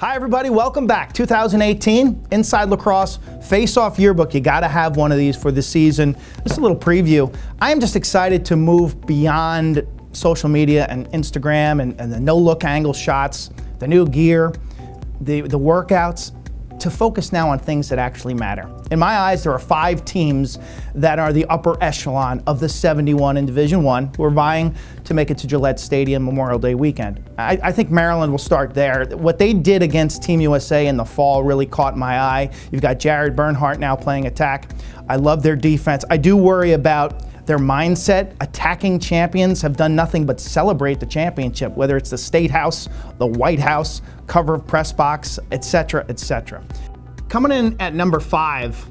Hi everybody, welcome back. 2018, Inside Lacrosse, Faceoff Yearbook. You gotta have one of these for the season. Just a little preview. I am just excited to move beyond social media and Instagram and the no-look angle shots, the new gear, the workouts, to focus now on things that actually matter. In my eyes, there are 5 teams that are the upper echelon of the 71 in Division I who are vying to make it to Gillette Stadium Memorial Day weekend. I think Maryland will start there. What they did against Team USA in the fall really caught my eye. You've got Jared Bernhardt now playing attack. I love their defense. I do worry about their mindset. Attacking champions have done nothing but celebrate the championship, whether it's the State House, the White House, cover of press box, etc., etc. Coming in at number 5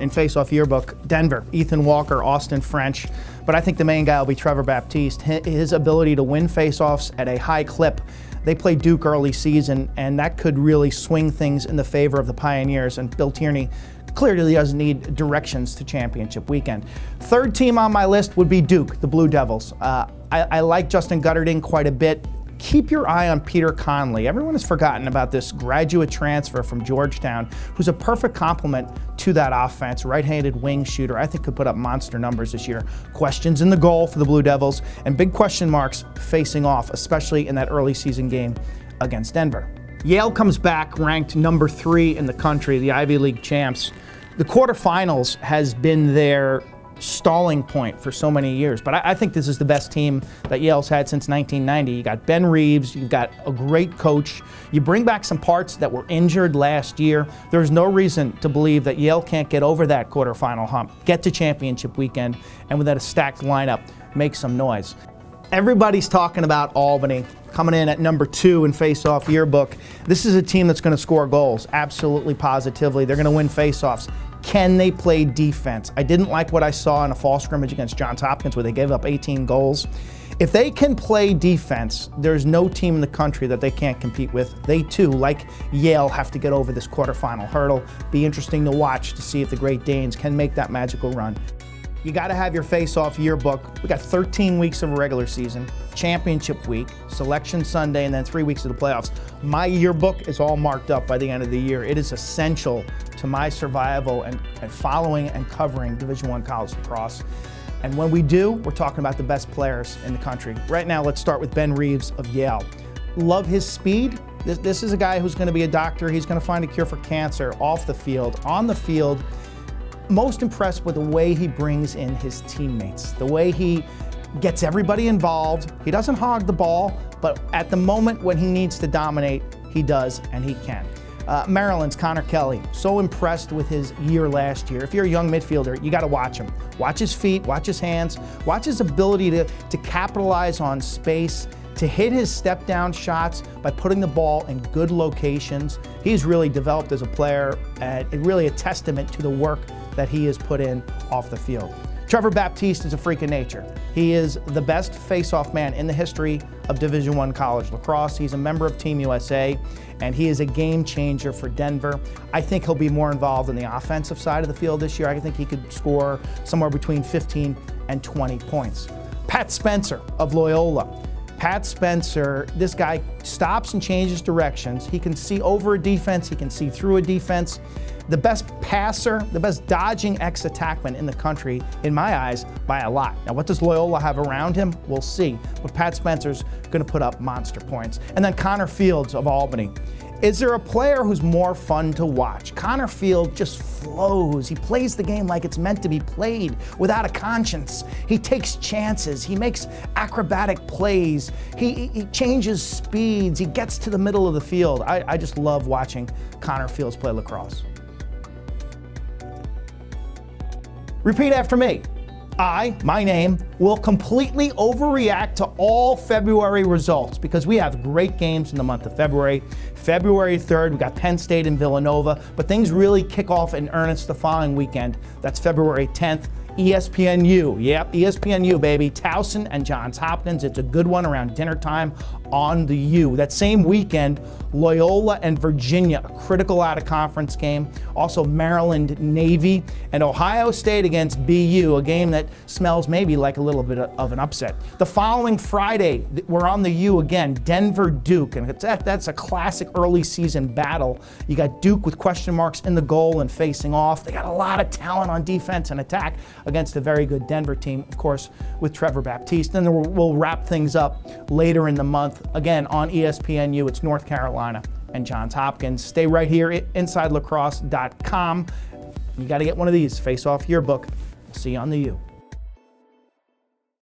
in Faceoff Yearbook, Denver, Ethan Walker, Austin French. But I think the main guy will be Trevor Baptiste. His ability to win faceoffs at a high clip. They played Duke early season, and that could really swing things in the favor of the Pioneers, and Bill Tierney clearly doesn't need directions to championship weekend. Third team on my list would be Duke, the Blue Devils. I like Justin Gutterding quite a bit. Keep your eye on Peter Conley. Everyone has forgotten about this graduate transfer from Georgetown, who's a perfect complement to that offense. Right-handed wing shooter, I think could put up monster numbers this year. Questions in the goal for the Blue Devils, and big question marks facing off, especially in that early season game against Denver. Yale comes back ranked number 3 in the country, the Ivy League champs. The quarterfinals has been their stalling point for so many years, but I think this is the best team that Yale's had since 1990. You got Ben Reeves, you've got a great coach. You bring back some parts that were injured last year. There's no reason to believe that Yale can't get over that quarterfinal hump, get to championship weekend, and with that stacked lineup, make some noise. Everybody's talking about Albany coming in at number 2 in Faceoff Yearbook. This is a team that's going to score goals, absolutely positively. They're going to win faceoffs. Can they play defense? I didn't like what I saw in a fall scrimmage against Johns Hopkins where they gave up 18 goals. If they can play defense, there's no team in the country that they can't compete with. They too, like Yale, have to get over this quarterfinal hurdle. Be interesting to watch to see if the Great Danes can make that magical run. You got to have your Faceoff Yearbook. We got 13 weeks of a regular season, championship week, selection Sunday, and then 3 weeks of the playoffs. My yearbook is all marked up by the end of the year. It is essential to my survival and following and covering Division I college lacrosse. And when we do, we're talking about the best players in the country. Right now, let's start with Ben Reeves of Yale. Love his speed. This is a guy who's going to be a doctor. He's going to find a cure for cancer off the field, on the field. Most impressed with the way he brings in his teammates, the way he gets everybody involved. He doesn't hog the ball, but at the moment when he needs to dominate, he does, and he can. Maryland's Connor Kelly, so impressed with his year last year. If you're a young midfielder, you got to watch him. Watch his feet, watch his hands, watch his ability to capitalize on space, to hit his step-down shots by putting the ball in good locations. He's really developed as a player, and really a testament to the work that he has put in off the field. Trevor Baptiste is a freak of nature. He is the best face-off man in the history of Division I college lacrosse. He's a member of Team USA, and he is a game changer for Denver. I think he'll be more involved in the offensive side of the field this year. I think he could score somewhere between 15 and 20 points. Pat Spencer of Loyola. Pat Spencer, this guy stops and changes directions. He can see over a defense, he can see through a defense. The best passer, the best dodging ex-attackman in the country, in my eyes, by a lot. Now, what does Loyola have around him? We'll see. But Pat Spencer's going to put up monster points. And then Connor Fields of Albany. Is there a player who's more fun to watch? Connor Field just flows. He plays the game like it's meant to be played, without a conscience. He takes chances. He makes acrobatic plays. He changes speeds. He gets to the middle of the field. I just love watching Connor Fields play lacrosse. Repeat after me. My name, will completely overreact to all February results because we have great games in the month of February. February 3rd, we got Penn State and Villanova, but things really kick off in earnest the following weekend. That's February 10th. ESPNU, yep, ESPNU, baby. Towson and Johns Hopkins. It's a good one around dinner time on the U. That same weekend, Loyola and Virginia, a critical out-of-conference game. Also Maryland Navy, and Ohio State against BU, a game that smells maybe like a little bit of an upset. The following Friday, we're on the U again, Denver Duke, and that's a classic early season battle. You got Duke with question marks in the goal and facing off. They got a lot of talent on defense and attack against a very good Denver team, of course, with Trevor Baptiste. Then we'll wrap things up later in the month, again on ESPNU. It's North Carolina and Johns Hopkins. Stay right here at InsideLacrosse.com. You got to get one of these, Faceoff Yearbook. See you on the U.